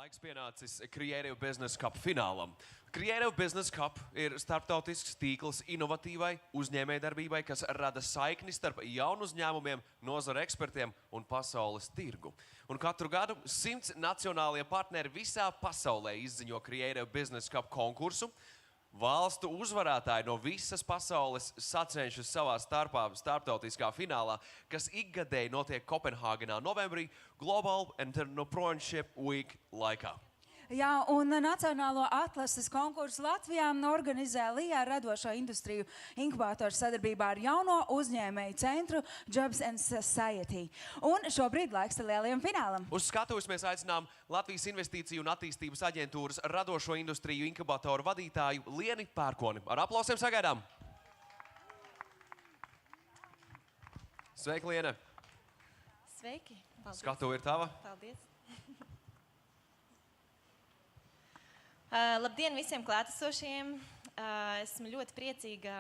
Laiks pienācis Creative Business Cup finālam. Creative Business Cup ir starptautisks tīkls inovatīvai uzņēmējdarbībai, kas rada saikni starp jaunu uzņēmumiem, nozara ekspertiem un pasaules tirgu. Un katru gadu 100 nacionālie partneri visā pasaulē izziņo Creative Business Cup konkursu. Valstu uzvarētāji no visas pasaules sacenšas savā starpā starptautiskā finālā, kas ikgadēji notiek Kopenhāgenā novembrī Global Entrepreneurship Week laikā. Jā, un Nacionālo atlases konkursu Latvijā organizē Līva radošo industriju inkubātors sadarbībā ar jauno uzņēmēju centru Jobs and Society. Un šobrīd laiks lielajam finālam. Uz skatuves mēs aicinām Latvijas investīciju un attīstības aģentūras radošo industriju inkubātoru vadītāju Lieni Pērkoni. Ar aplausiem sagaidām! Sveiki, Liene! Sveiki! Paldies. Skatuve ir tava? Paldies! Labdien visiem klātesošiem! Esmu ļoti priecīga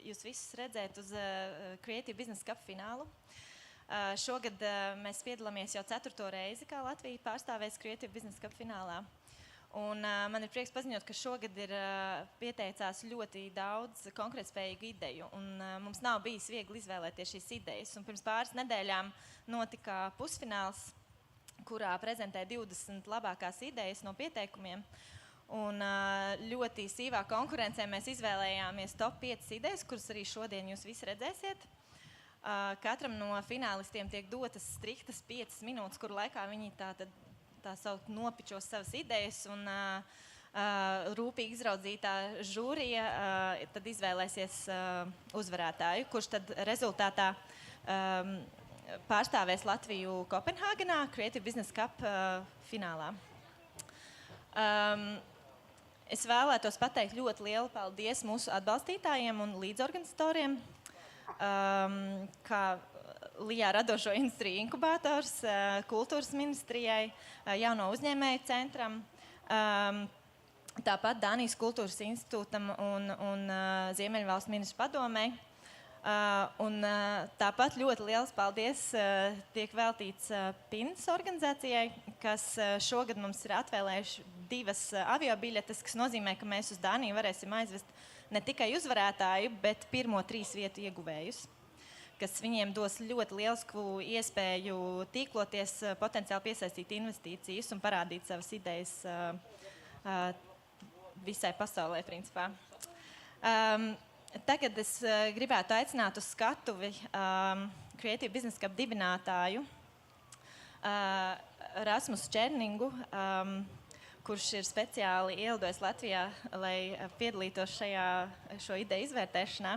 jūs visus redzēt uz Creative Business Cup finālu. Šogad mēs piedalāmies jau 4. reizi, kā Latvija pārstāvēs Creative Business Cup finālā. Un man ir prieks paziņot, ka šogad ir pieteicās ļoti daudz konkurētspējīgu ideju. Un mums nav bijis viegli izvēlēties šīs idejas. Un pirms pāris nedēļām notika pusfināls, kurā prezentē 20 labākās idejas no pieteikumiem. Un ļoti sīvā konkurencē mēs izvēlējāmies top 5 idejas, kuras arī šodien jūs visi redzēsiet. Katram no finālistiem tiek dotas striktas 5 minūtes, kuru laikā viņi tā saukt nopičos savas idejas. Un rūpīgi izraudzītā žūrija tad izvēlēsies uzvarētāju, kurš tad rezultātā pārstāvēs Latviju Kopenhāgenā Creative Business Cup finālā. Es vēlētos pateikt ļoti lielu paldies mūsu atbalstītājiem un līdzorganizatoriem, kā Līva radošo industriju inkubātors, kultūras ministrijai, jauno uzņēmēju centram, tāpat Dānijas kultūras institūtam un Ziemeļvalstu ministru padomei. Un tāpat ļoti liels paldies tiek veltīts PINS organizācijai, kas šogad mums ir atvēlējuši 2 aviobiļetes, kas nozīmē, ka mēs uz Dāniju varēsim aizvest ne tikai uzvarētāju, bet pirmo 3 vietu ieguvējus, kas viņiem dos ļoti lielisku iespēju tīkloties, potenciāli piesaistīt investīcijas un parādīt savas idejas visai pasaulē, principā. Tagad es gribētu aicināt uz skatuvi Creative Business Cup dibinātāju Rasmusu Tscherningu, kurš ir speciāli ielidojis Latvijā, lai piedalītos šo ideju izvērtēšanā.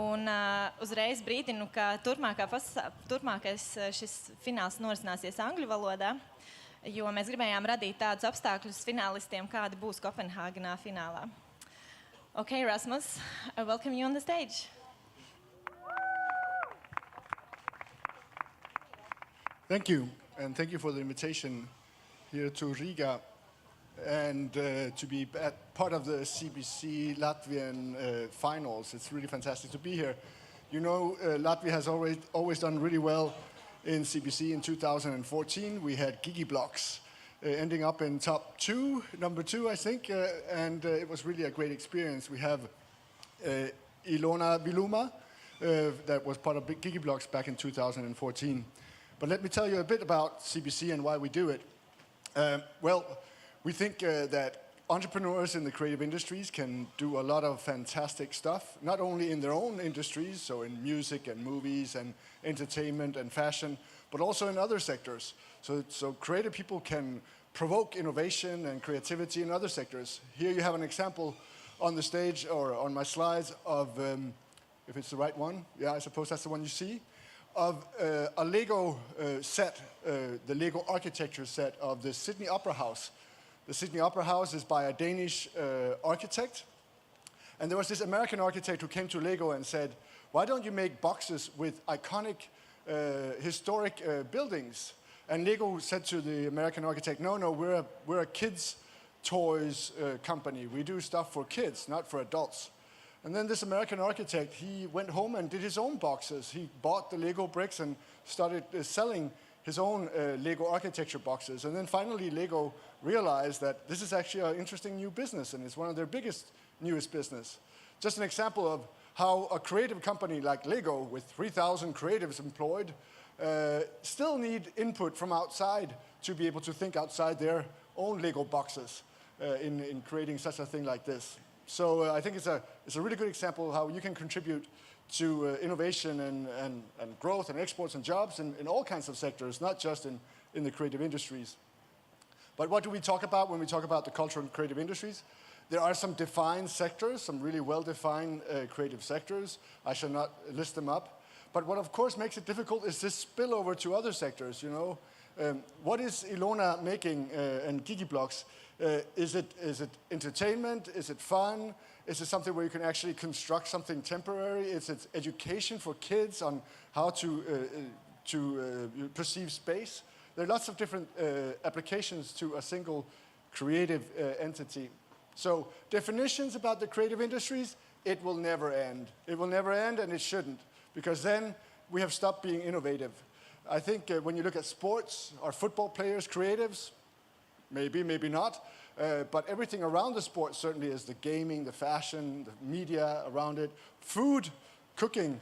Un uzreiz brīdinu, ka turpmākais šis fināls norisināsies angļu valodā, jo mēs gribējām radīt tādus apstākļus finālistiem, kādi būs Kopenhāgenā finālā. Okay, Rasmus, I welcome you on the stage. Thank you, and thank you for the invitation here to Riga and to be part of the CBC Latvian finals. It's really fantastic to be here. You know, Latvia has always done really well in CBC. In 2014, we had Gigi Blocks. Ending up in top 2, number 2, I think, and it was really a great experience. We have Ilona Viluma, that was part of Big Gigi Blocks back in 2014. But let me tell you a bit about CBC and why we do it. Well, we think that entrepreneurs in the creative industries can do a lot of fantastic stuff, not only in their own industries, so in music and movies and entertainment and fashion, but also in other sectors. So creative people can provoke innovation and creativity in other sectors. Here you have an example on the stage or on my slides of, if it's the right one, yeah, I suppose that's the one you see, of a Lego set, the Lego architecture set of the Sydney Opera House. The Sydney Opera House is by a Danish architect. And there was this American architect who came to Lego and said, why don't you make boxes with iconic historic buildings? And Lego said to the American architect, no, we're a kids' toys company. We do stuff for kids, not for adults. And then this American architect, he went home and did his own boxes. He bought the Lego bricks and started selling his own Lego architecture boxes. And then finally, Lego realized that this is actually an interesting new business, and it's one of their newest business. Just an example of how a creative company like Lego, with 3,000 creatives employed, still need input from outside to be able to think outside their own Lego boxes in creating such a thing like this. So I think it's a really good example of how you can contribute to innovation and growth and exports and jobs in all kinds of sectors, not just in the creative industries. But what do we talk about when we talk about the cultural and creative industries? There are some defined sectors, some really well-defined creative sectors. I shall not list them up. But what, of course, makes it difficult is this spillover to other sectors, you know. What is Ilona making and Gigiblocks? Is it entertainment? Is it fun? Is it something where you can actually construct something temporary? Is it education for kids on how to perceive space? There are lots of different applications to a single creative entity. So definitions about the creative industries, it will never end. It will never end, and it shouldn't, because then we have stopped being innovative. I think when you look at sports, are football players creatives? Maybe, maybe not. But everything around the sport certainly is the gaming, the fashion, the media around it. Food, cooking.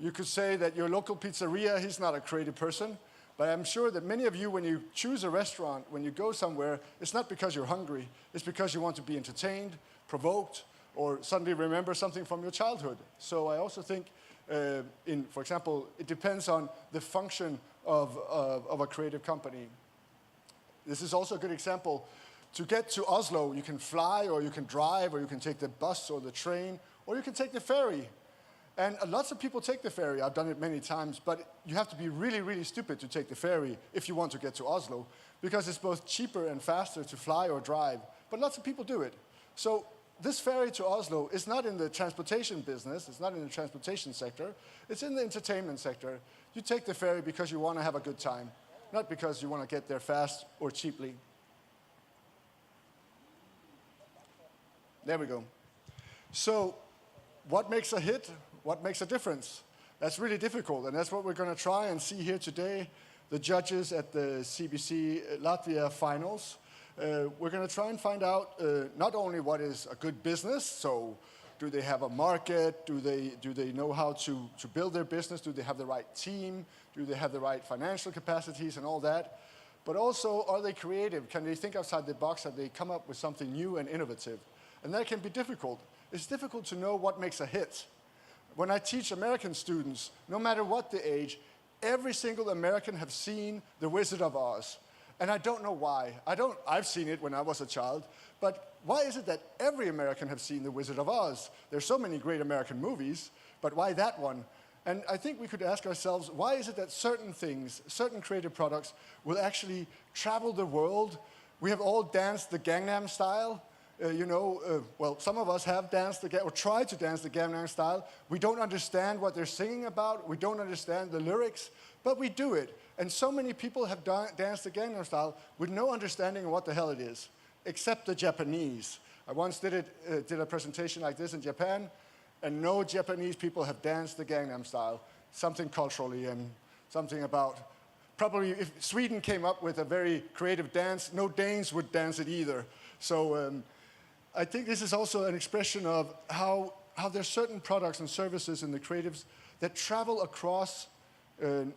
You could say that your local pizzeria, he's not a creative person. But I'm sure that many of you, when you choose a restaurant, when you go somewhere, it's not because you're hungry. It's because you want to be entertained, provoked, or suddenly remember something from your childhood. So I also think, for example, it depends on the function of a creative company. This is also a good example. To get to Oslo, you can fly, or you can drive, or you can take the bus or the train, or you can take the ferry. And lots of people take the ferry. I've done it many times, but you have to be really, really stupid to take the ferry if you want to get to Oslo, because it's both cheaper and faster to fly or drive. But lots of people do it. So this ferry to Oslo is not in the transportation business. It's not in the transportation sector. It's in the entertainment sector. You take the ferry because you want to have a good time, not because you want to get there fast or cheaply. There we go. So what makes a hit? What makes a difference? That's really difficult, and that's what we're going to try and see here today. The judges at the CBC Latvia finals. We're going to try and find out not only what is a good business, so do they have a market, do they know how to build their business, do they have the right team, do they have the right financial capacities and all that, but also are they creative? Can they think outside the box? Have they come up with something new and innovative? And that can be difficult. It's difficult to know what makes a hit. When I teach American students, no matter what the age, every single American have seen The Wizard of Oz. And I don't know why. I've seen it when I was a child, but why is it that every American have seen The Wizard of Oz? There's so many great American movies, but why that one? And I think we could ask ourselves, why is it that certain things, certain creative products will actually travel the world? We have all danced the Gangnam Style. Well, some of us have danced or tried to dance the Gangnam Style. We don't understand what they're singing about. We don't understand the lyrics, but we do it. And so many people have danced the Gangnam Style with no understanding of what the hell it is, except the Japanese. I once did a presentation like this in Japan, and no Japanese people have danced the Gangnam Style. Something culturally and something about, probably if Sweden came up with a very creative dance, no Danes would dance it either. So I think this is also an expression of how there's certain products and services in the creatives that travel across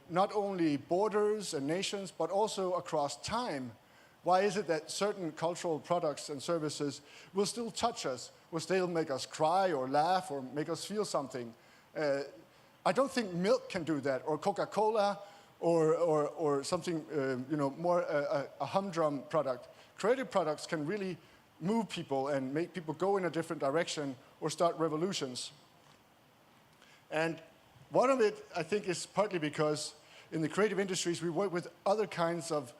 not only borders and nations, but also across time. Why is it that certain cultural products and services will still touch us, will still make us cry or laugh or make us feel something? I don't think milk can do that, or Coca-Cola, or something more a humdrum product. Creative products can really move people and make people go in a different direction or start revolutions. And one of it, I think, is partly because in the creative industries we work with other kinds of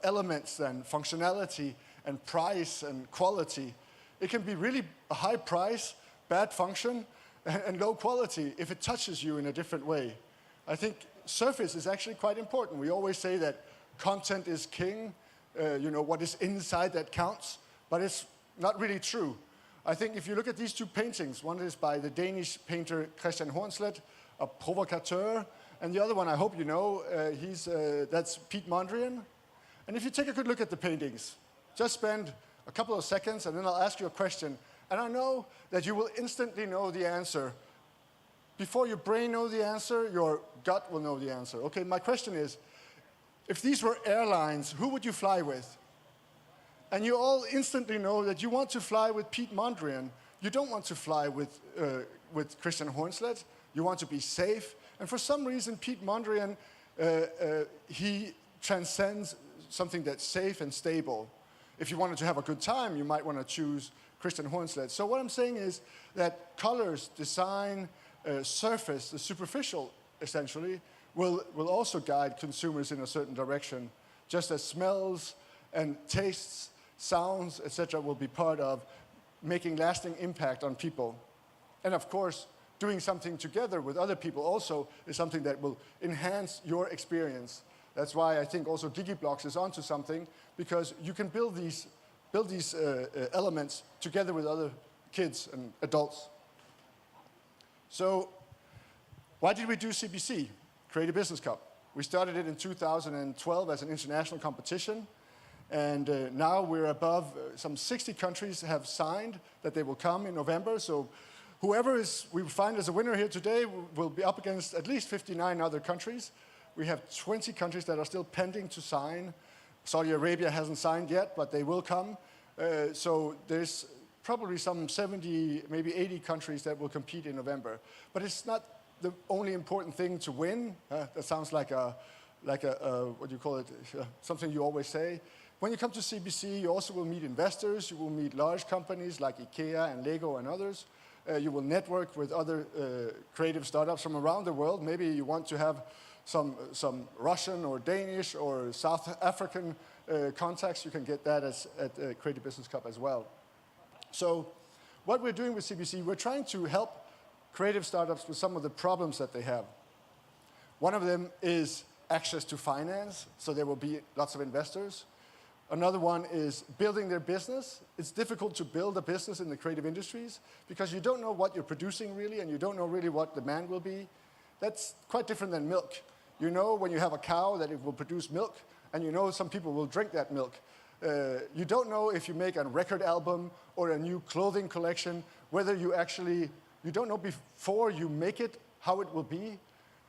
elements than functionality and price and quality. It can be really a high price, bad function, and low quality if it touches you in a different way. I think surface is actually quite important. We always say that content is king, what is inside that counts. But it's not really true. I think if you look at these two paintings, one is by the Danish painter Christian Hornslet, a provocateur, And the other one, I hope you know, that's Pete Mondrian. And if you take a good look at the paintings, just spend a couple of seconds and then I'll ask you a question. And I know that you will instantly know the answer. Before your brain knows the answer, your gut will know the answer. Okay, my question is, if these were airlines, who would you fly with? And you all instantly know that you want to fly with Pete Mondrian. You don't want to fly with Christian Hornslet. You want to be safe. And for some reason, Pete Mondrian, he transcends something that's safe and stable. If you wanted to have a good time, you might want to choose Christian Hornslet. So what I'm saying is that colors, design, surface, the superficial, essentially, will also guide consumers in a certain direction, just as smells and tastes, sounds, etc. will be part of making lasting impact on people. And of course, doing something together with other people also is something that will enhance your experience. That's why I think also DigiBlocks is onto something, because you can build these elements together with other kids and adults. So why did we do CBC, Creative Business Cup? We started it in 2012 as an international competition, and now we're above, some 60 countries have signed that they will come in November. So whoever we find as a winner here today will be up against at least 59 other countries. We have 20 countries that are still pending to sign. Saudi Arabia hasn't signed yet, but they will come. So there's probably some 70, maybe 80 countries that will compete in November. But it's not the only important thing to win. That sounds like a what do you call it, something you always say. When you come to CBC, you also will meet investors. You will meet large companies like IKEA and Lego and others. You will network with other creative startups from around the world. Maybe you want to have some Russian or Danish or South African contacts. You can get that at Creative Business Cup as well. So what we're doing with CBC, we're trying to help creative startups with some of the problems that they have. One of them is access to finance, so there will be lots of investors. Another one is building their business. It's difficult to build a business in the creative industries because you don't know what you're producing really, and you don't know really what demand will be. That's quite different than milk. You know when you have a cow that it will produce milk, and you know some people will drink that milk. You don't know if you make a record album or a new clothing collection, whether you don't know before you make it how it will be.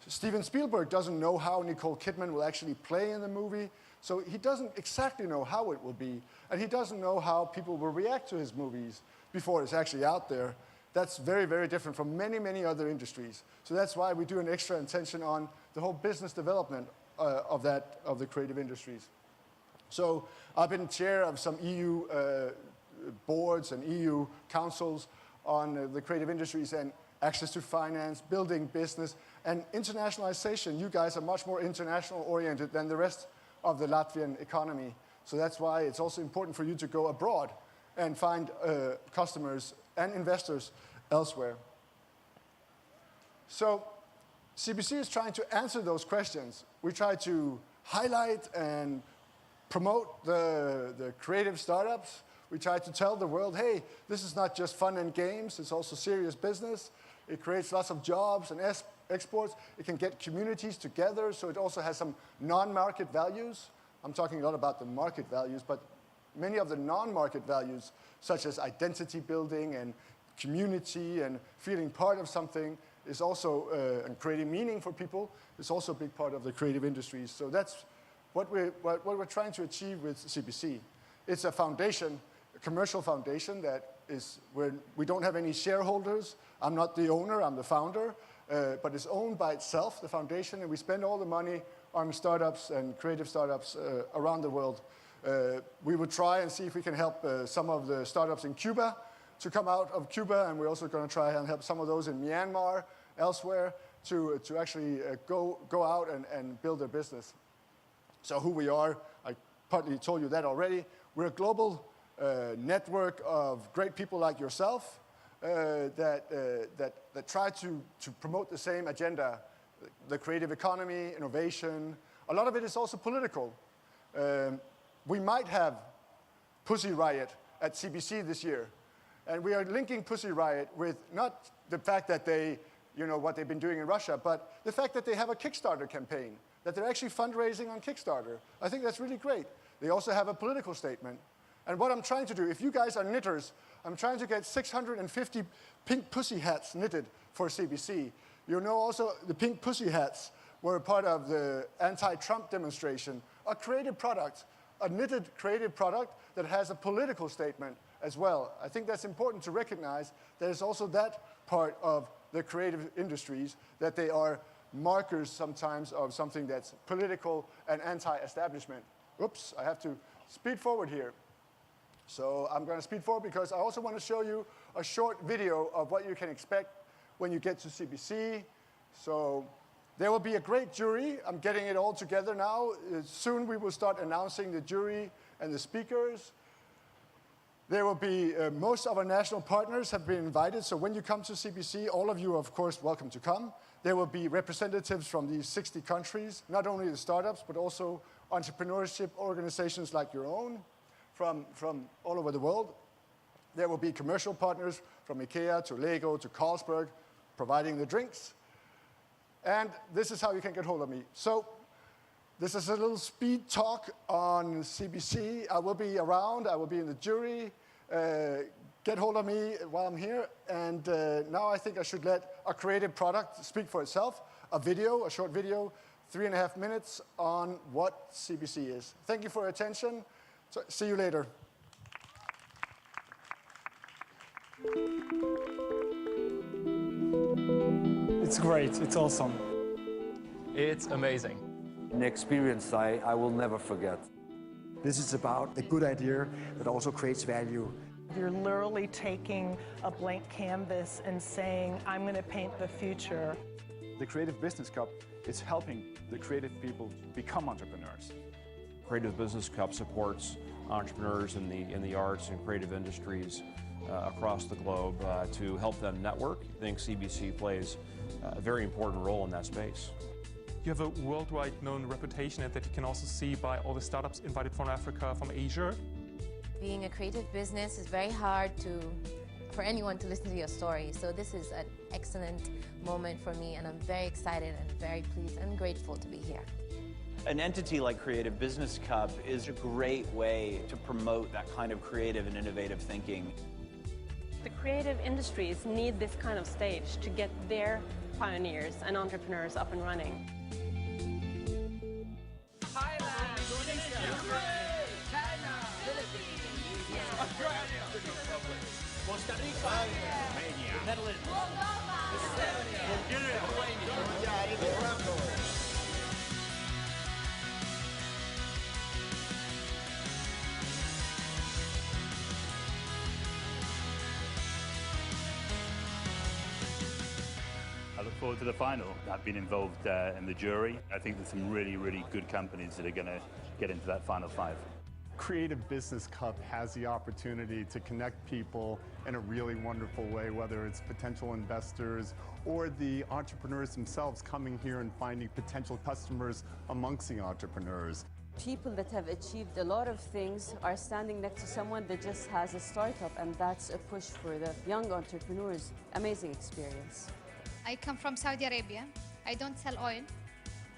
Steven Spielberg doesn't know how Nicole Kidman will actually play in the movie, so he doesn't exactly know how it will be, and he doesn't know how people will react to his movies before it's actually out there. That's very, very different from many, many other industries. So that's why we do an extra attention on the whole business development of the creative industries. So I've been chair of some EU boards and EU councils on the creative industries and access to finance, building business, and internationalization. You guys are much more international oriented than the rest of the Latvian economy. So that's why it's also important for you to go abroad and find customers and investors elsewhere. So CBC is trying to answer those questions. We try to highlight and promote the creative startups. We try to tell the world, hey, this is not just fun and games, it's also serious business. It creates lots of jobs and exports. It can get communities together, so it also has some non-market values. I'm talking a lot about the market values, but many of the non-market values, such as identity building and community and feeling part of something, is also, and creating meaning for people, is also a big part of the creative industries. So that's what we're trying to achieve with CBC. It's a foundation, a commercial foundation that is where we don't have any shareholders. I'm not the owner, I'm the founder, but it's owned by itself, the foundation, and we spend all the money on startups and creative startups around the world. We would try and see if we can help some of the startups in Cuba to come out of Cuba, and we're also going to try and help some of those in Myanmar, elsewhere, to actually go out and build their business. So who we are, I partly told you that already. We're a global network of great people like yourself that try to promote the same agenda, the creative economy, innovation. A lot of it is also political. We might have Pussy Riot at CBC this year, and we are linking Pussy Riot with not the fact that they you know, what they've been doing in Russia, but the fact that they have a Kickstarter campaign, that they're actually fundraising on Kickstarter, I think that's really great. They also have a political statement. And what I'm trying to do, if you guys are knitters, I'm trying to get 650 pink pussy hats knitted for CBC. You know also the pink pussy hats were a part of the anti-Trump demonstration. A creative product, a knitted creative product that has a political statement as well. I think that's important to recognize. There's also that part of the creative industries, that they are markers sometimes of something that's political and anti-establishment. Oops, I have to speed forward here. So I'm going to speed forward because I also want to show you a short video of what you can expect when you get to CBC. So there will be a great jury. I'm getting it all together now. Soon we will start announcing the jury and the speakers. There will be, most of our national partners have been invited, so when you come to CBC, all of you are, of course, welcome to come. There will be representatives from these 60 countries, not only the startups, but also entrepreneurship organizations like your own from all over the world. There will be commercial partners from IKEA to Lego to Carlsberg, providing the drinks. And this is how you can get hold of me. So this is a little speed talk on CBC. I will be around, I will be in the jury. Get hold of me while I'm here. And now I think I should let a creative product speak for itself. A video, a short video, 3.5 minutes on what CBC is. Thank you for your attention. So, see you later. It's great, it's awesome. It's amazing. An experience I will never forget. This is about a good idea that also creates value. You're literally taking a blank canvas and saying, I'm going to paint the future. The Creative Business Cup is helping the creative people become entrepreneurs. Creative Business Cup supports entrepreneurs in the arts and creative industries across the globe to help them network. I think CBC plays a very important role in that space. You have a worldwide known reputation that you can also see by all the startups invited from Africa, from Asia. Being a creative business is very hard for anyone to listen to your story. So this is an excellent moment for me, and I'm very excited and very pleased and grateful to be here. An entity like Creative Business Cup is a great way to promote that kind of creative and innovative thinking. The creative industries need this kind of stage to get their pioneers and entrepreneurs up and running. Thailand, Indonesia, Ukraine, China, Philippines, Australia, Costa Rica, Romania, Netherlands, Estonia, Bulgaria, Lithuania. I look forward to the final. I've been involved in the jury. I think there's some really, really good companies that are going to get into that final 5. Creative Business Cup has the opportunity to connect people in a really wonderful way, whether it's potential investors or the entrepreneurs themselves coming here and finding potential customers amongst the entrepreneurs. People that have achieved a lot of things are standing next to someone that just has a startup, and that's a push for the young entrepreneurs. Amazing experience. I come from Saudi Arabia. I don't sell oil.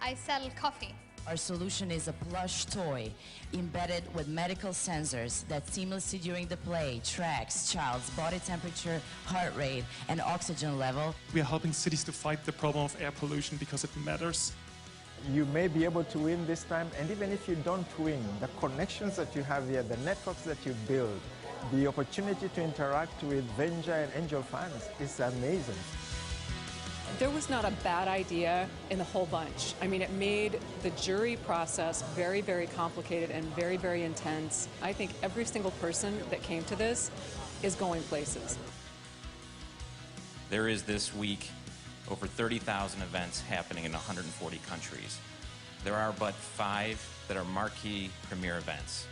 I sell coffee. Our solution is a plush toy embedded with medical sensors that seamlessly during the play tracks child's body temperature, heart rate, and oxygen level. We are helping cities to fight the problem of air pollution because it matters. You may be able to win this time, and even if you don't win, the connections that you have here, the networks that you build, the opportunity to interact with venture and angel funds is amazing. There was not a bad idea in the whole bunch. I mean, it made the jury process very, very complicated and very, very intense. I think every single person that came to this is going places. There is this week over 30,000 events happening in 140 countries. There are but 5 that are marquee premier events,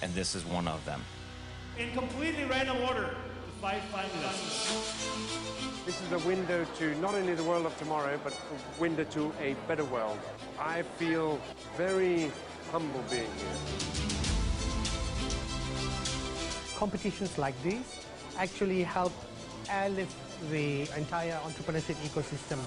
and this is one of them. In completely random order, the 5 finalists. This is a window to not only the world of tomorrow, but a window to a better world. I feel very humble being here. Competitions like these actually help and lift the entire entrepreneurship ecosystem.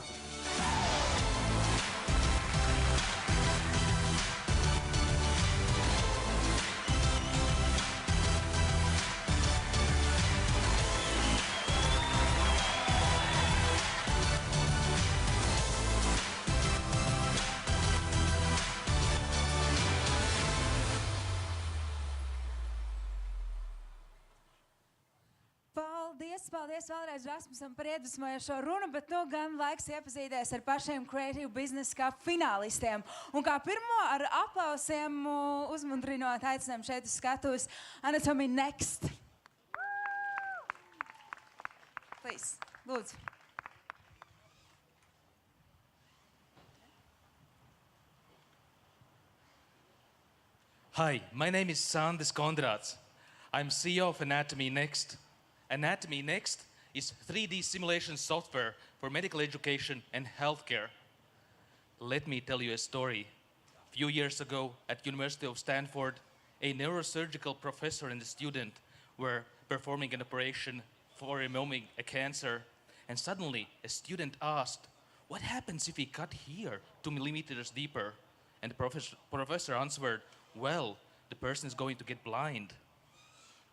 Paldies vēlreiz Rasmusam par iedvesmojošo runu, bet nu gan laiks iepazīties ar pašiem Creative Business Cup finālistiem. Un kā pirmo ar aplausiem uzmundrinot aicinām šeit uz skatuves Anatomy Next. Please, lūdzu. Hi, my name is Sandis Kondrats. I'm CEO of Anatomy Next. Anatomy Next is 3D simulation software for medical education and healthcare. Let me tell you a story. A few years ago at University of Stanford, a neurosurgical professor and a student were performing an operation for removing a cancer, and suddenly a student asked, "What happens if we cut here 2 millimeters deeper?" And the professor answered, "Well, the person is going to get blind."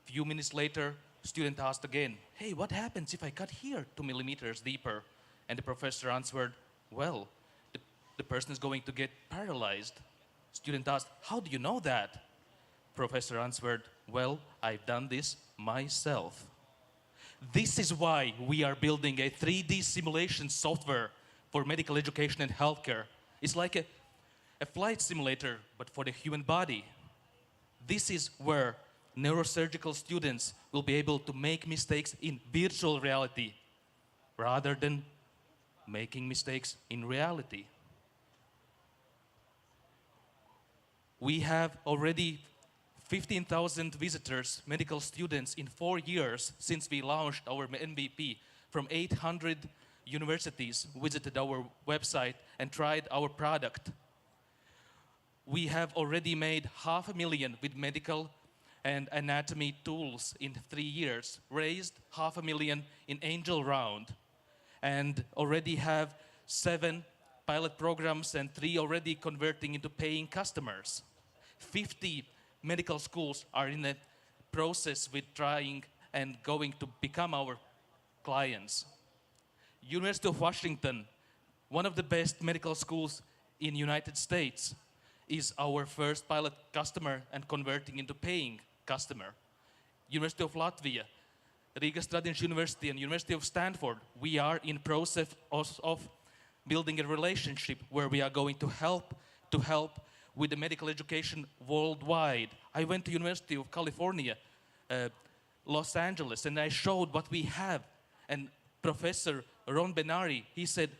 A few minutes later, student asked again, "Hey, what happens if I cut here 2 millimeters deeper?" And the professor answered, "Well, the person is going to get paralyzed." Student asked, "How do you know that?" Professor answered, "Well, I've done this myself." This is why we are building a 3D simulation software for medical education and healthcare. It's like a flight simulator, but for the human body. This is where neurosurgical students will be able to make mistakes in virtual reality rather than making mistakes in reality. We have already 15,000 visitors, medical students, in 4 years since we launched our MVP. From 800 universities visited our website and tried our product. We have already made 500,000 with medical and anatomy tools in 3 years, raised 500,000 in angel round, and already have 7 pilot programs and 3 already converting into paying customers. 50 medical schools are in the process with trying and going to become our clients. University of Washington, one of the best medical schools in the United States, is our first pilot customer and converting into paying customer. University of Latvia, Līva Stūrmane University, and University of Stanford, we are in process of building a relationship where we are going to help with the medical education worldwide. I went to University of California, Los Angeles, and I showed what we have. And Professor Ron Benari, he said,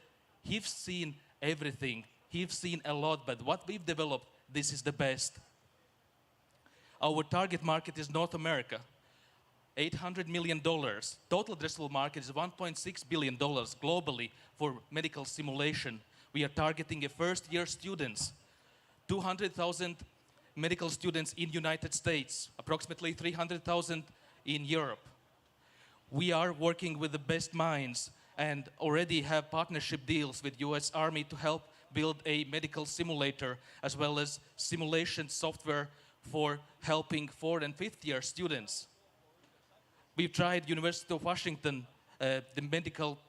"He's seen everything. He's seen a lot, but what we've developed, this is the best." Our target market is North America, $800 million. Total addressable market is $1.6 billion globally for medical simulation. We are targeting a first-year students, 200,000 medical students in United States, approximately 300,000 in Europe. We are working with the best minds and already have partnership deals with US Army to help build a medical simulator as well as simulation software for helping 4th and 5th year students. We've tried University of Washington, the medical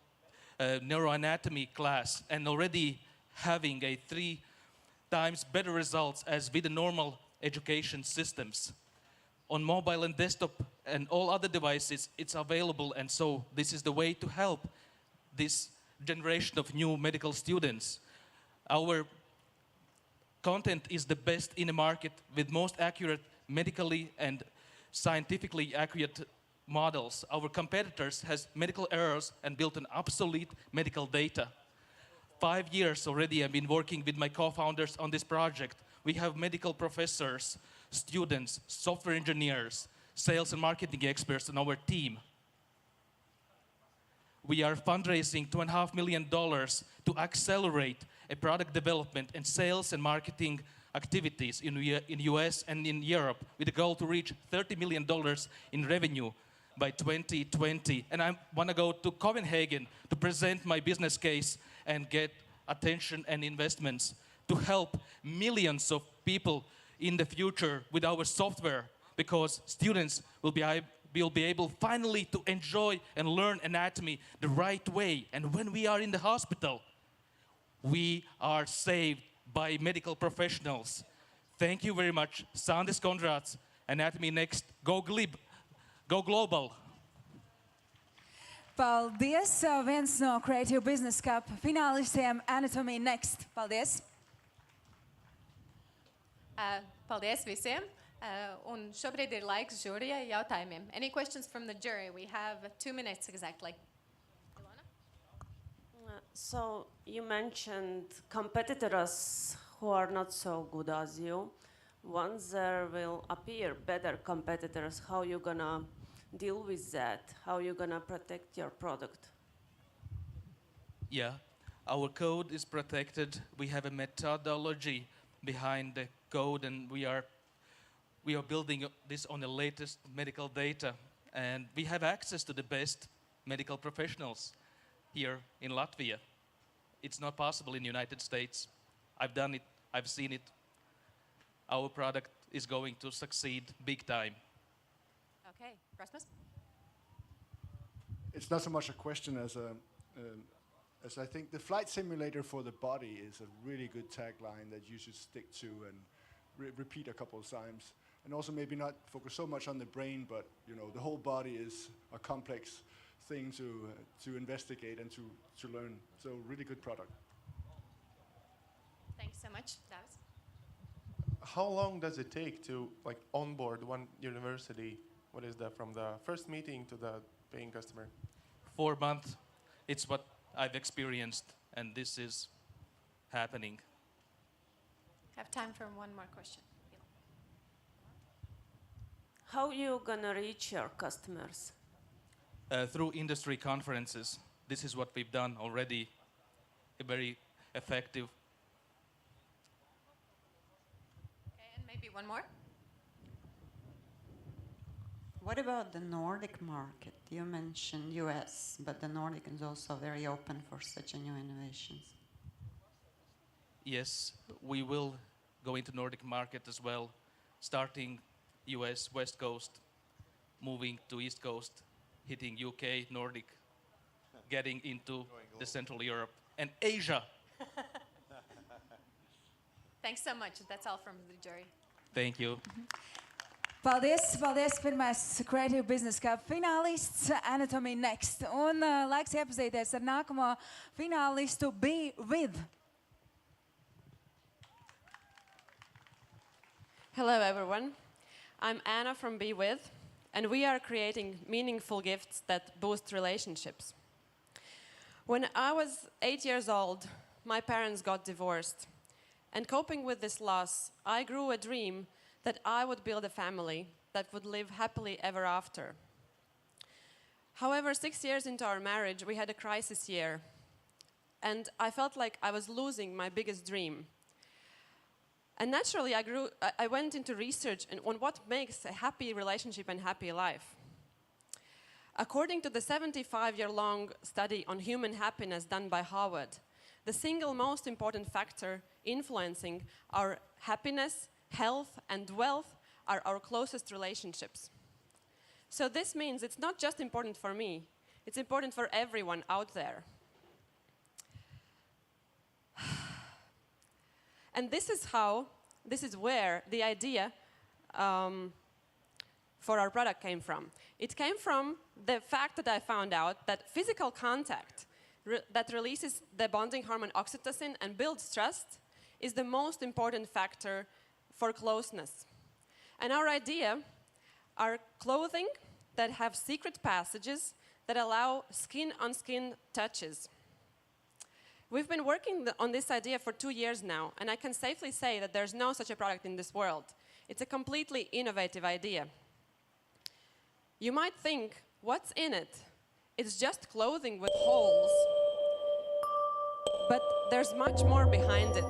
neuroanatomy class, and already having a 3 times better results as with the normal education systems. On mobile and desktop and all other devices, it's available, and so this is the way to help this generation of new medical students. Our content is the best in the market with most accurate medically and scientifically accurate models. Our competitors has medical errors and built an obsolete medical data. 5 years already I've been working with my co-founders on this project. We have medical professors, students, software engineers, sales and marketing experts on our team. We are fundraising $2.5 million to accelerate a product development and sales and marketing activities in US and in Europe with a goal to reach $30 million in revenue by 2020. And I want to go to Copenhagen to present my business case and get attention and investments to help millions of people in the future with our software, because students will be able finally to enjoy and learn anatomy the right way. And when we are in the hospital, we are saved by medical professionals. Thank you very much. Sandis Kondrats, Anatomy Next. Go Glib. Go Global. Paldies! Viens no Creative Business Cup finālistiem Anatomy Next. Paldies! Paldies visiem! Un šobrīd ir laiks žūrijai jautājumiem. Any questions from the jury? We have 2 minutes exactly. So you mentioned competitors who are not so good as you. Once there will appear better competitors, how you gonna deal with that? How you gonna protect your product? Yeah, our code is protected. We have a methodology behind the code, and we are building this on the latest medical data. And we have access to the best medical professionals here in Latvia. It's not possible in the United States. I've done it, I've seen it. Our product is going to succeed big time. Okay, Rasmus? It's not so much a question as I think the flight simulator for the body is a really good tagline that you should stick to and repeat a couple of times. And also maybe not focus so much on the brain, but the whole body is a complex thing to investigate and to learn. So really good product. Thanks so much, Davis. How long does it take to onboard one university? What is that, from the first meeting to the paying customer? 4 months. It's what I've experienced, and this is happening. Have time for one more question. How you gonna reach your customers? Through industry conferences. This is what we've done already. Very effective. Okay, and maybe one more. What about the Nordic market? You mentioned US, but the Nordic is also very open for such a new innovations. Yes, we will go into Nordic market as well, starting US, West Coast, moving to East Coast, hitting UK, Nordic, getting into the Central Europe and Asia. Thanks so much. That's all from the jury. Thank you. Paldies, paldies. Pirmais Creative Business Cup finālists Anatomy Next. Un laiks iepazīties ar nākamo finālistu Be With. Hello everyone. I'm Anna from Be With, and we are creating meaningful gifts that boost relationships. When I was 8 years old, my parents got divorced. And coping with this loss, I grew a dream that I would build a family that would live happily ever after. However, 6 years into our marriage, we had a crisis year. And I felt like I was losing my biggest dream. And naturally, I went into research on what makes a happy relationship and happy life. According to the 75-year-long study on human happiness done by Harvard, the single most important factor influencing our happiness, health, and wealth are our closest relationships. So this means it's not just important for me, it's important for everyone out there. And this is where the idea for our product came from. It came from the fact that I found out that physical contact that releases the bonding hormone oxytocin and builds trust is the most important factor for closeness. And our idea are clothing that have secret passages that allow skin-on-skin touches. We've been working on this idea for 2 years now, and I can safely say that there's no such a product in this world. It's a completely innovative idea. You might think, what's in it? It's just clothing with holes. But there's much more behind it.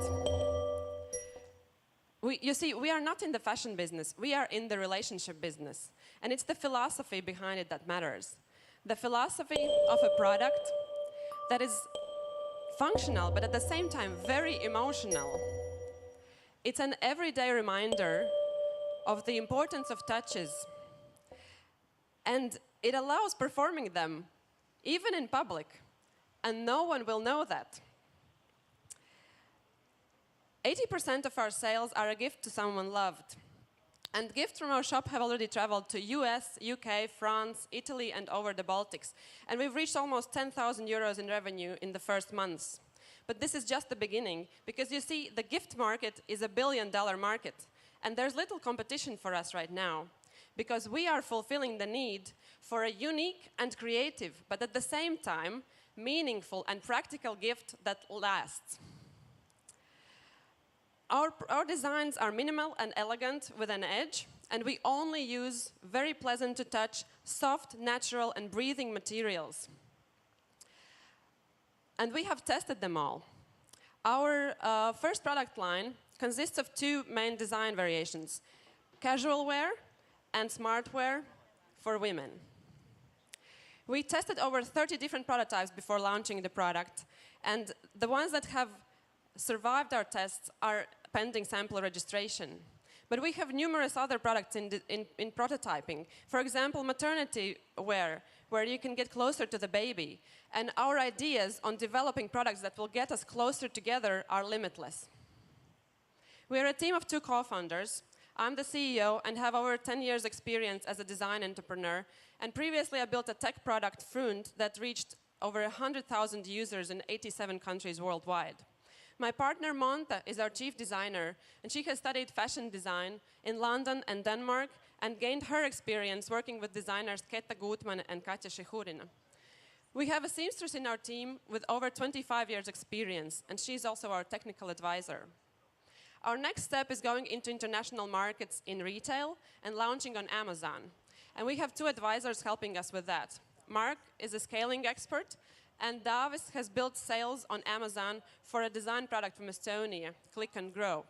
You see, we are not in the fashion business. We are in the relationship business. And it's the philosophy behind it that matters. The philosophy of a product that is functional, but at the same time very emotional. It's an everyday reminder of the importance of touches. And it allows performing them, even in public. And no one will know that. 80% of our sales are a gift to someone loved. And gifts from our shop have already traveled to US, UK, France, Italy, and over the Baltics. And we've reached almost 10,000 euros in revenue in the first months. But this is just the beginning, because you see, the gift market is a $1 billion market. And there's little competition for us right now, because we are fulfilling the need for a unique and creative, but at the same time, meaningful and practical gift that lasts. Our designs are minimal and elegant with an edge, and we only use very pleasant to touch, soft, natural, and breathing materials. And we have tested them all. Our first product line consists of 2 main design variations: casual wear and smart wear for women. We tested over 30 different prototypes before launching the product, and the ones that have survived our tests are pending sample registration. But we have numerous other products in prototyping. For example, maternity wear, where you can get closer to the baby. And our ideas on developing products that will get us closer together are limitless. We are a team of 2 co-founders. I'm the CEO and have over 10 years experience as a design entrepreneur. And previously I built a tech product, Frund, that reached over 100,000 users in 87 countries worldwide. My partner, Monta, is our chief designer, and she has studied fashion design in London and Denmark and gained her experience working with designers Ketta Gutman and Katja Shehurina. We have a seamstress in our team with over 25 years experience, and she's also our technical advisor. Our next step is going into international markets in retail and launching on Amazon. And we have 2 advisors helping us with that. Mark is a scaling expert, and Davis has built sales on Amazon for a design product from Estonia, Click and Grow.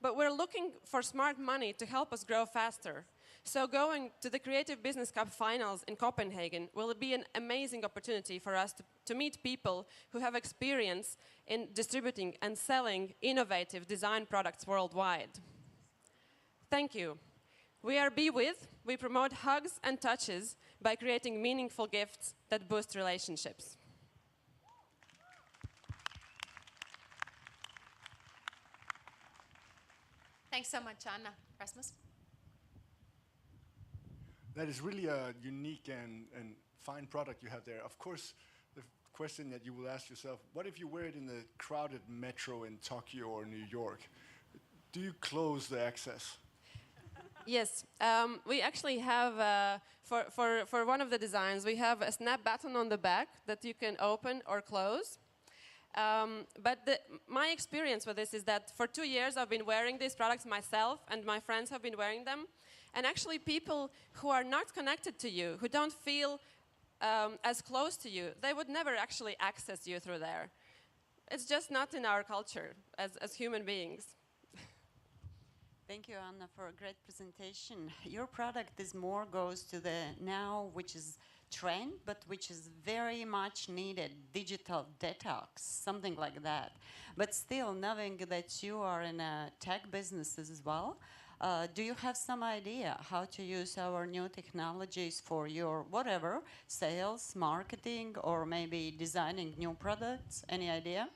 But we're looking for smart money to help us grow faster. So going to the Creative Business Cup finals in Copenhagen will be an amazing opportunity for us to meet people who have experience in distributing and selling innovative design products worldwide. Thank you. We are Be With. We promote hugs and touches by creating meaningful gifts that boost relationships. Thanks so much, Anna. Rasmus? That is really a unique and fine product you have there. Of course, the question that you will ask yourself, what if you wear it in the crowded metro in Tokyo or New York? Do you close the access? Yes, we actually have, for one of the designs, we have a snap button on the back that you can open or close. But my experience with this is that for 2 years I've been wearing these products myself, and my friends have been wearing them. And actually people who are not connected to you, who don't feel as close to you, they would never actually access you through there. It's just not in our culture as human beings. Thank you, Anna, for a great presentation. Your product is more goes to the now, which is trend, but which is very much needed, digital detox, something like that. But still, knowing that you are in a tech business as well, do you have some idea how to use our new technologies for your whatever, sales, marketing, or maybe designing new products? Any idea?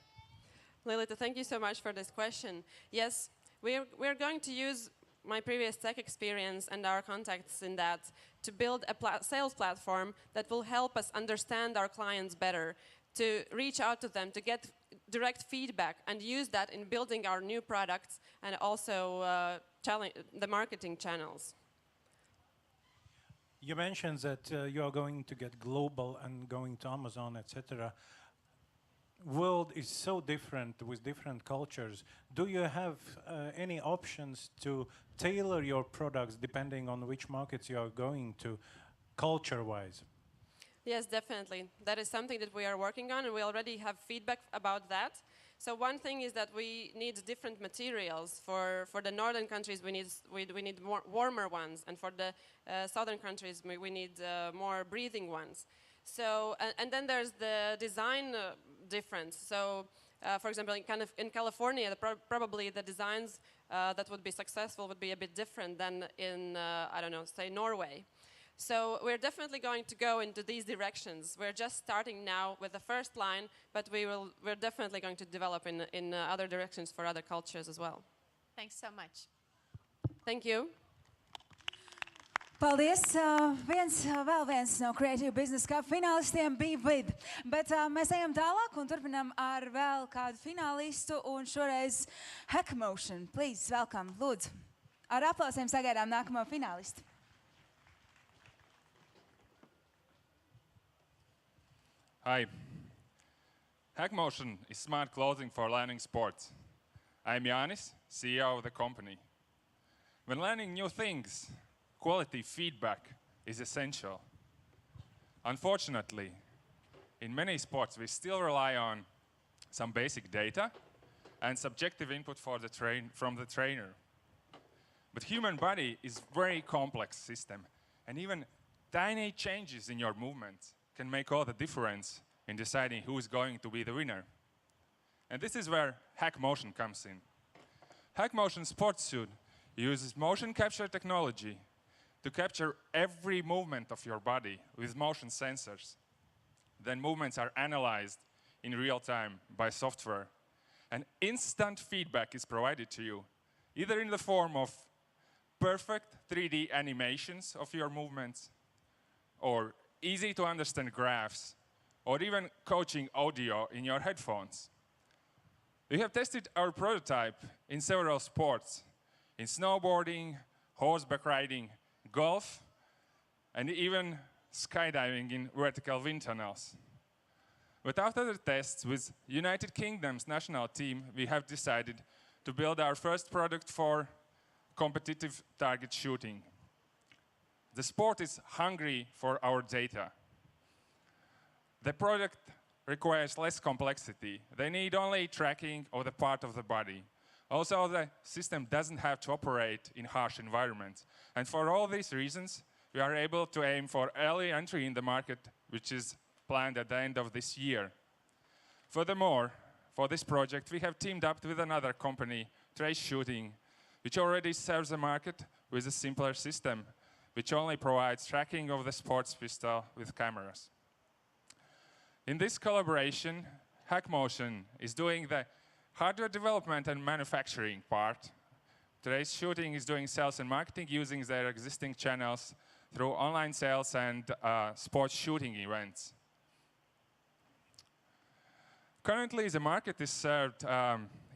Lilita, thank you so much for this question. Yes, we're going to use my previous tech experience and our contacts in that to build a sales platform that will help us understand our clients better, to reach out to them, to get direct feedback, and use that in building our new products and also the marketing channels. You mentioned that you are going to get global and going to Amazon, etc. World is so different with different cultures. Do you have any options to tailor your products depending on which markets you are going to, culture-wise? Yes, definitely. That is something that we are working on, and we already have feedback about that. So one thing is that we need different materials. For the northern countries, we need more warmer ones, and for the southern countries, we need more breathing ones. So and then there's the design difference. So for example, in California, probably the designs that would be successful would be a bit different than in I don't know, say Norway. So we're definitely going to go into these directions. We're just starting now with the first line, but we're definitely going to develop in other directions for other cultures as well. Thanks so much. Thank you. Paldies! Vēl viens no Creative Business Cup finālistiem bija Vid. Bet mēs ejam tālāk un turpinām ar vēl kādu finālistu, un šoreiz Hackmotion. Please, welcome, lūdzu. Ar aplausiem sagaidām nākamo finālistu. Hi. Hackmotion is smart clothing for learning sports. I'm Jānis, CEO of the company. When learning new things, quality feedback is essential. Unfortunately, in many sports, we still rely on some basic data and subjective input from the trainer. But human body is a very complex system, and even tiny changes in your movements can make all the difference in deciding who is going to be the winner. And this is where Hackmotion comes in. Hackmotion sports suit uses motion capture technology to capture every movement of your body with motion sensors. Then movements are analyzed in real time by software. And instant feedback is provided to you, either in the form of perfect 3D animations of your movements, or easy to understand graphs, or even coaching audio in your headphones. We have tested our prototype in several sports, in snowboarding, horseback riding, golf, and even skydiving in vertical wind tunnels. But after the tests with United Kingdom's national team, we have decided to build our first product for competitive target shooting. The sport is hungry for our data. The product requires less complexity. They need only tracking of the part of the body. Also, the system doesn't have to operate in harsh environments. And for all these reasons, we are able to aim for early entry in the market, which is planned at the end of this year. Furthermore, for this project, we have teamed up with another company, Trace Shooting, which already serves the market with a simpler system, which only provides tracking of the sports pistol with cameras. In this collaboration, Hackmotion is doing the hardware development and manufacturing part. Trace Shooting is doing sales and marketing using their existing channels through online sales and sports shooting events. Currently, the market is served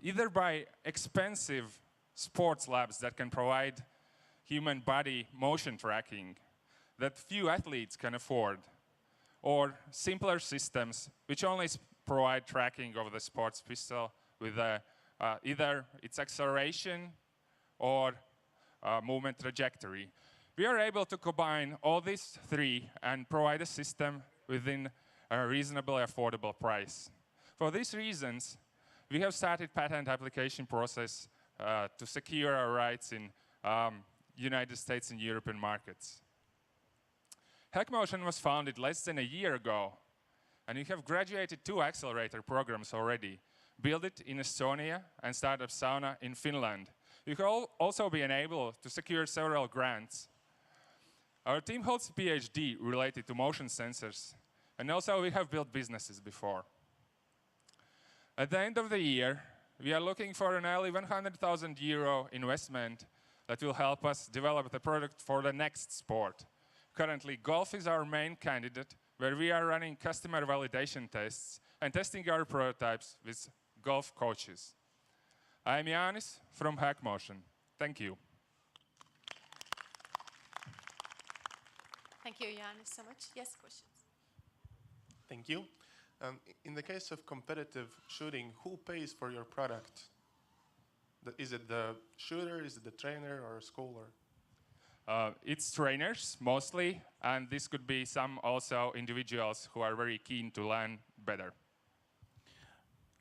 either by expensive sports labs that can provide human body motion tracking that few athletes can afford, or simpler systems which only provide tracking of the sports pistol with either its acceleration or movement trajectory. We are able to combine all these three and provide a system within a reasonably affordable price. For these reasons, we have started patent application process to secure our rights in United States and European markets. Hackmotion was founded less than a year ago, and we have graduated 2 accelerator programs already, Build It in Estonia and Startup Sauna in Finland. You have also been able to secure several grants. Our team holds a PhD related to motion sensors, and also we have built businesses before. At the end of the year, we are looking for an early €100,000 investment that will help us develop the product for the next sport. Currently, golf is our main candidate, where we are running customer validation tests and testing our prototypes with golf coaches. I am Jānis from Hackmotion. Thank you. Thank you, Jānis, so much. Yes, questions? Thank you. In the case of competitive shooting, who pays for your product? Is it the shooter, is it the trainer, or a school? It's trainers, mostly, and this could be some also individuals who are very keen to learn better.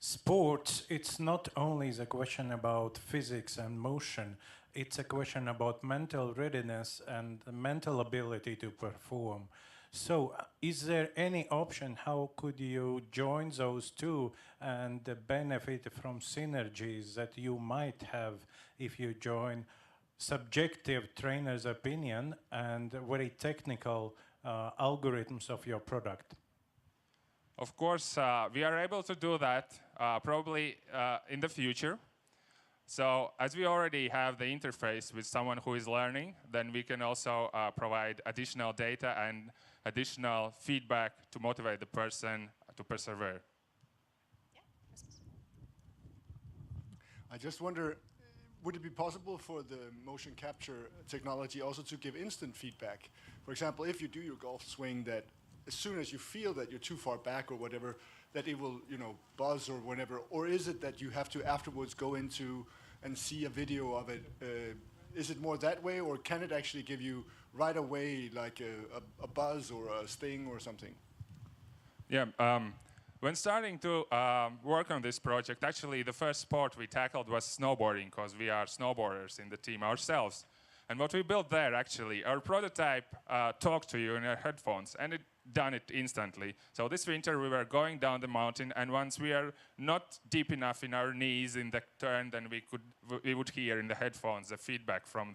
sports, it's not only the question about physics and motion, it's a question about mental readiness and the mental ability to perform. So is there any option how could you join those two and benefit from synergies that you might have if you join subjective trainer's opinion and very technical algorithms of your product? Of course, we are able to do that probably in the future. So as we already have the interface with someone who is learning, then we can also provide additional data and additional feedback to motivate the person to persevere. I just wonder, would it be possible for the motion capture technology also to give instant feedback? For example, if you do your golf swing, that as soon as you feel that you're too far back or whatever, that it will, you know, buzz or whatever? Or is it that you have to afterwards go into and see a video of it? Is it more that way, or can it actually give you right away like a buzz or a sting or something? Yeah, when starting to work on this project, actually the first sport we tackled was snowboarding, because we are snowboarders in the team ourselves. And what we built there, actually, our prototype talked to you in your headphones, and it done it instantly. So this winter we were going down the mountain, and once we are not deep enough in our knees in the turn, then we would hear in the headphones the feedback from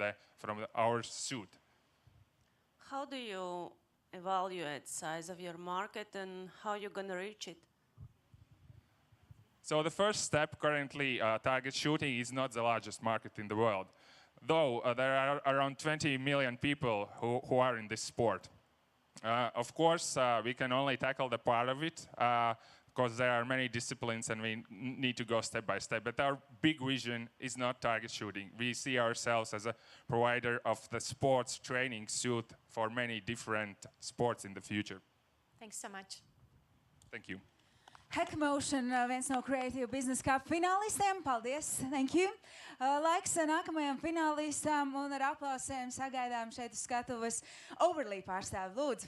our suit. How do you evaluate size of your market and how you're going to reach it? So the first step, currently target shooting is not the largest market in the world, though there are around 20 million people who are in this sport. Of course, we can only tackle the part of it because there are many disciplines and we need to go step by step. But our big vision is not target shooting. We see ourselves as a provider of the sports training suit for many different sports in the future. Thanks so much. Thank you. Hack Motion, viens no Creative Business Cup finālistiem. Paldies, thank you. Laiks nākamajam finālistam un ar aplausiem sagaidām šeit uz skatuves Overlī pārstāvi. Lūdzu.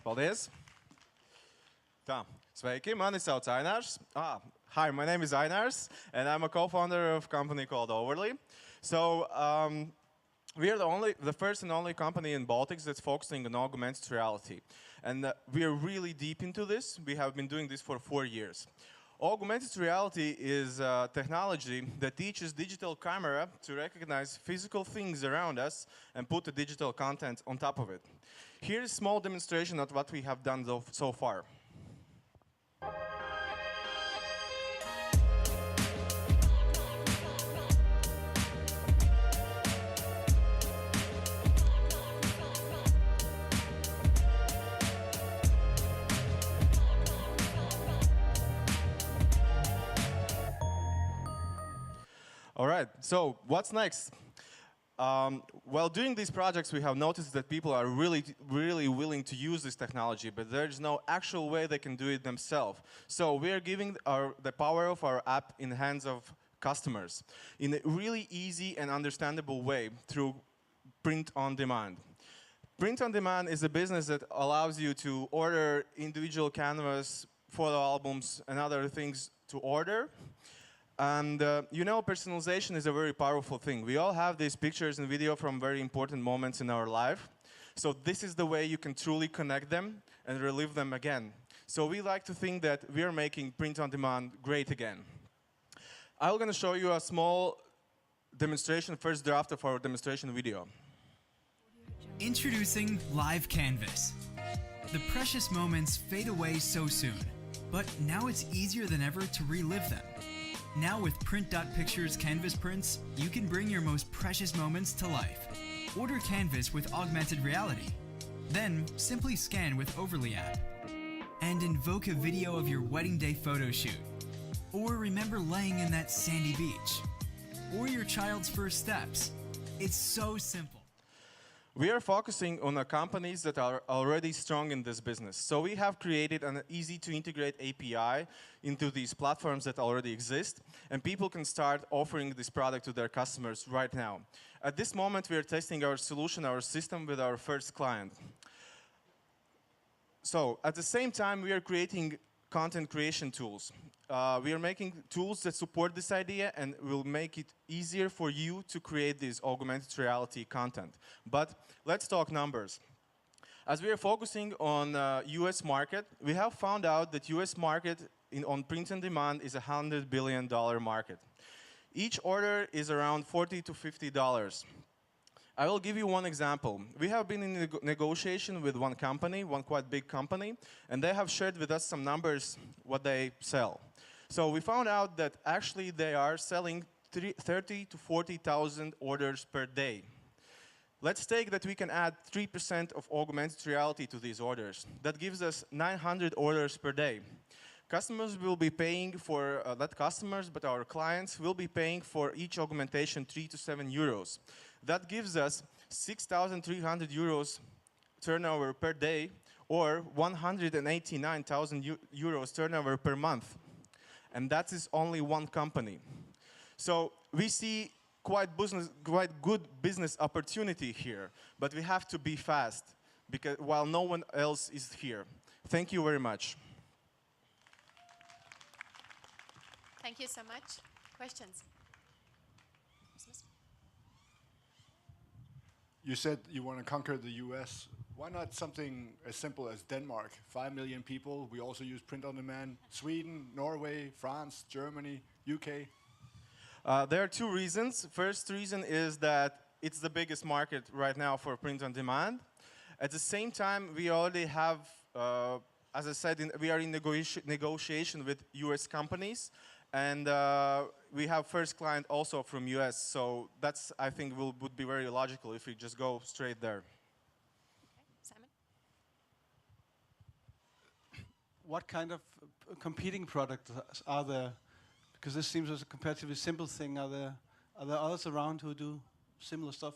Paldies. Tā, sveiki, mani sauc Ainārs. Hi, my name is Ainārs, and I'm a co-founder of a company called Overlī. So, we are the first and only company in Baltics that's focusing on augmented reality. And we are really deep into this. We have been doing this for 4 years. Augmented reality is technology that teaches digital camera to recognize physical things around us and put the digital content on top of it. Here's a small demonstration of what we have done so far. All right, so what's next? While doing these projects, we have noticed that people are really willing to use this technology, but there's no actual way they can do it themselves. So we are giving the power of our app in the hands of customers in a really easy and understandable way through print on demand. Print on demand is a business that allows you to order individual canvas, photo albums, and other things to order. And you know, personalization is a very powerful thing. We all have these pictures and video from very important moments in our life. So this is the way you can truly connect them and relive them again. So we like to think that we are making print on demand great again. I'm going to show you a small demonstration, first draft of our demonstration video. Introducing Live Canvas. The precious moments fade away so soon, but now it's easier than ever to relive them. Now with Print.Pictures Canvas prints, you can bring your most precious moments to life. Order Canvas with augmented reality. Then simply scan with Overlī app. And invoke a video of your wedding day photo shoot. Or remember laying in that sandy beach. Or your child's first steps. It's so simple. We are focusing on the companies that are already strong in this business. So we have created an easy-to-integrate API into these platforms that already exist, and people can start offering this product to their customers right now. At this moment, we are testing our solution, our system, with our first client. So at the same time, we are creating content creation tools. We are making tools that support this idea and will make it easier for you to create this augmented reality content. But let's talk numbers. As we are focusing on US market, we have found out that US market on print on demand is a $100 billion market. Each order is around $40 to $50. I will give you one example. We have been in negotiation with one company, one quite big company, and they have shared with us some numbers what they sell. So we found out that actually they are selling 30 to 40,000 orders per day. Let's take that we can add 3% of augmented reality to these orders. That gives us 900 orders per day. Customers will be paying for, not customers, but our clients will be paying for each augmentation 3 to 7 euros. That gives us 6,300 euros turnover per day, or 189,000 euros turnover per month. And that is only one company. So we see quite good business opportunity here, but we have to be fast, because while no one else is here. Thank you very much. Thank you so much. Questions? You said you want to conquer the US. Why not something as simple as Denmark? 5 million people. We also use print on demand. Sweden, Norway, France, Germany, UK. There are two reasons. First reason is that it's the biggest market right now for print on demand. At the same time, we already have, as I said, we are in negotiation with US companies. And we have first client also from US, so that's, I think, would be very logical if we just go straight there. Okay. Simon? What kind of competing products are there? Because this seems as a comparatively simple thing. Are there others around who do similar stuff?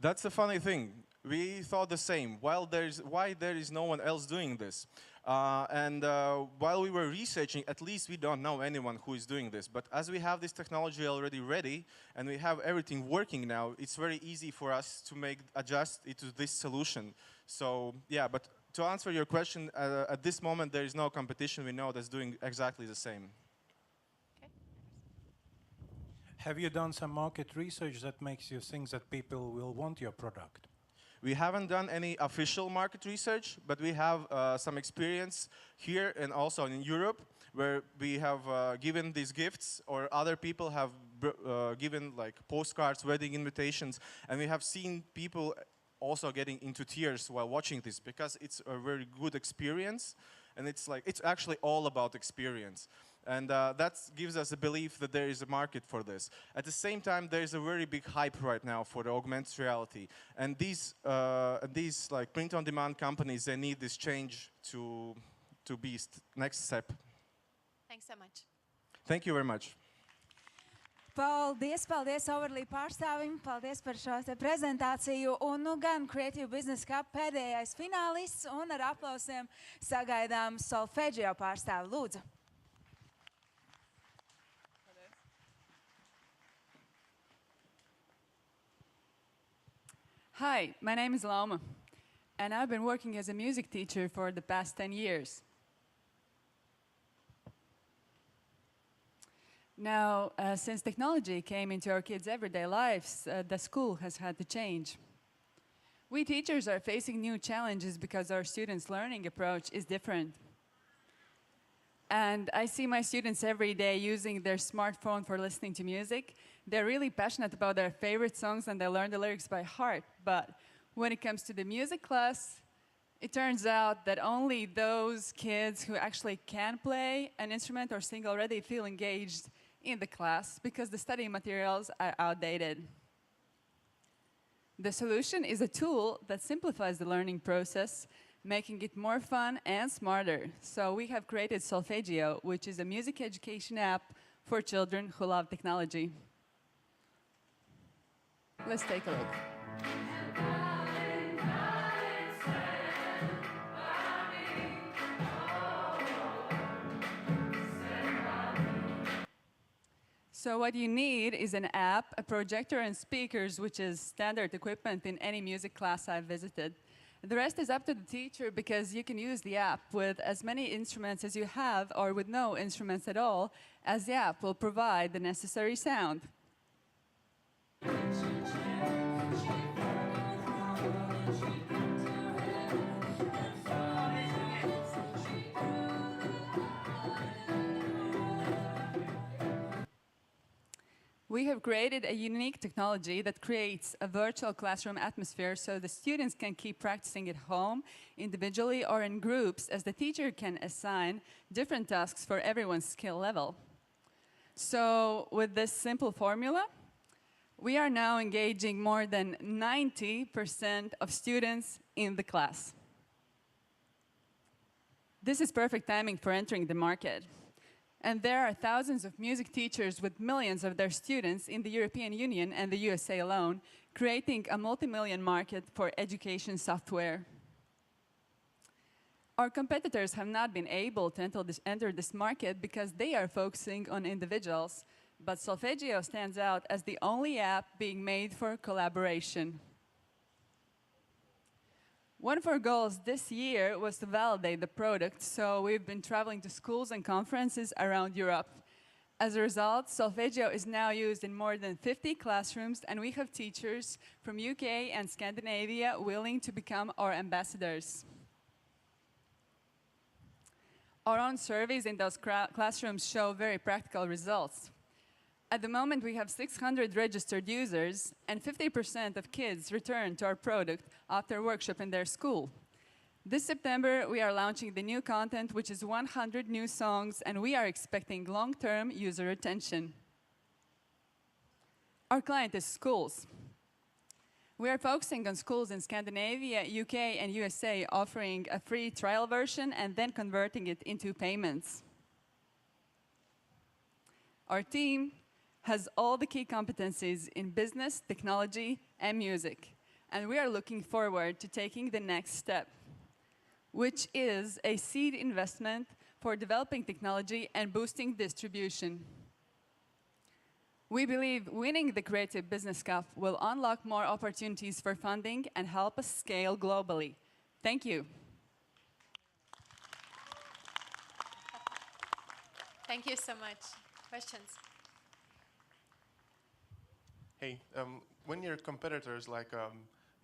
That's the funny thing. We thought the same. Why there is no one else doing this? While we were researching, at least we don't know anyone who is doing this. But as we have this technology already ready and we have everything working now, it's very easy for us to adjust it to this solution. So yeah, but to answer your question, at this moment there is no competition we know that's doing exactly the same. Okay. Have you done some market research that makes you think that people will want your product? We haven't done any official market research, but we have some experience here and also in Europe, where we have given these gifts, or other people have given like postcards, wedding invitations, and we have seen people also getting into tears while watching this, because it's a very good experience, and it's actually all about experience. And that gives us a belief that there is a market for this. At the same time, there is a very big hype right now for the augmented reality. And these like print-on-demand companies, they need this change to be next step. Thanks so much. Thank you very much. Paldies, Overlī pārstāvim, paldies par šo te prezentāciju. Un nu gan Creative Business Cup pēdējais finālists, un ar aplausiem sagaidām solfeggio pārstāvi. Lūdzu. Hi, my name is Lauma, and I've been working as a music teacher for the past 10 years. Now, since technology came into our kids' everyday lives, the school has had to change. We teachers are facing new challenges because our students' learning approach is different. And I see my students every day using their smartphone for listening to music. They're really passionate about their favorite songs and they learn the lyrics by heart. But when it comes to the music class, it turns out that only those kids who actually can play an instrument or sing already feel engaged in the class because the study materials are outdated. The solution is a tool that simplifies the learning process, making it more fun and smarter. So we have created Solfeggio, which is a music education app for children who love technology. Let's take a look. So what you need is an app, a projector and speakers, which is standard equipment in any music class I've visited. The rest is up to the teacher because you can use the app with as many instruments as you have or with no instruments at all, as the app will provide the necessary sound. We have created a unique technology that creates a virtual classroom atmosphere so the students can keep practicing at home, individually or in groups, as the teacher can assign different tasks for everyone's skill level. So with this simple formula, we are now engaging more than 90% of students in the class. This is perfect timing for entering the market. And there are thousands of music teachers with millions of their students in the European Union and the USA alone, creating a multi-million market for education software. Our competitors have not been able to enter this market because they are focusing on individuals, but Solfeggio stands out as the only app being made for collaboration. One of our goals this year was to validate the product, so we've been traveling to schools and conferences around Europe. As a result, Solfeggio is now used in more than 50 classrooms, and we have teachers from UK and Scandinavia willing to become our ambassadors. Our own surveys in those classrooms show very practical results. At the moment, we have 600 registered users, and 50% of kids return to our product after a workshop in their school. This September, we are launching the new content, which is 100 new songs, and we are expecting long-term user retention. Our client is schools. We are focusing on schools in Scandinavia, UK, and USA, offering a free trial version and then converting it into payments. Our team has all the key competencies in business, technology, and music. And we are looking forward to taking the next step, which is a seed investment for developing technology and boosting distribution. We believe winning the Creative Business Cup will unlock more opportunities for funding and help us scale globally. Thank you. Thank you so much. Questions? Hey, when your competitors like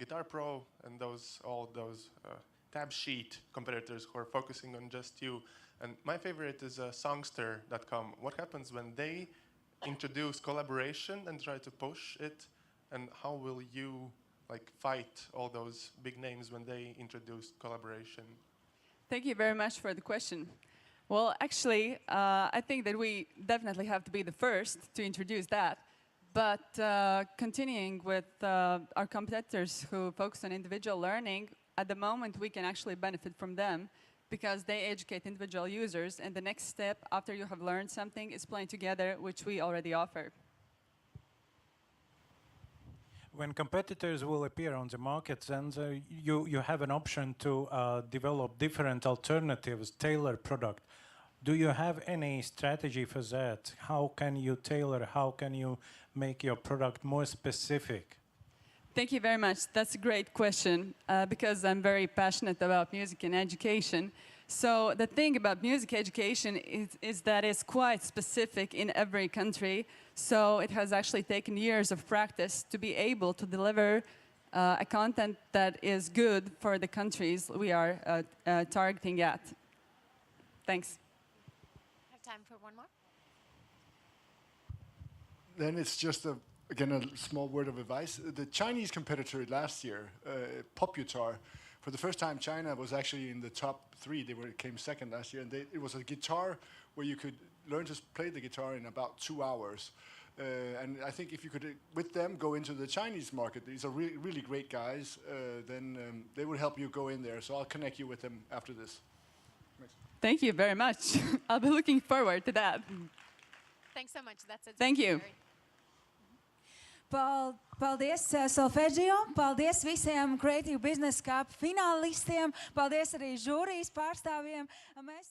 Guitar Pro and all those tab sheet competitors who are focusing on just you, and my favorite is Songster.com. What happens when they introduce collaboration and try to push it, and how will you fight all those big names when they introduce collaboration? Thank you very much for the question. Well, actually, I think that we definitely have to be the first to introduce that. But continuing with our competitors who focus on individual learning, at the moment we can actually benefit from them because they educate individual users, and the next step after you have learned something is playing together, which we already offer. When competitors will appear on the market, then you have an option to develop different alternatives, tailor product. Do you have any strategy for that? How can you tailor, how can you make your product more specific? Thank you very much. That's a great question because I'm very passionate about music and education. So the thing about music education is that it's quite specific in every country. So it has actually taken years of practice to be able to deliver a content that is good for the countries we are targeting at. Thanks. Have time for one more? Then it's just again a small word of advice. The Chinese competitor last year, Poputar, for the first time China was actually in the top 3. They came second last year, and it was a guitar where you could learn to play the guitar in about 2 hours. And I think if you could, with them, go into the Chinese market, these are really great guys, then they will help you go in there. So I'll connect you with them after this. Thanks. Thank you very much. I'll be looking forward to that. Thanks so much. That's it. Thank you. Paldies Solfeggio, paldies visiem Creative Business Cup finālistiem, paldies arī žūrijas pārstāvjiem. Mēs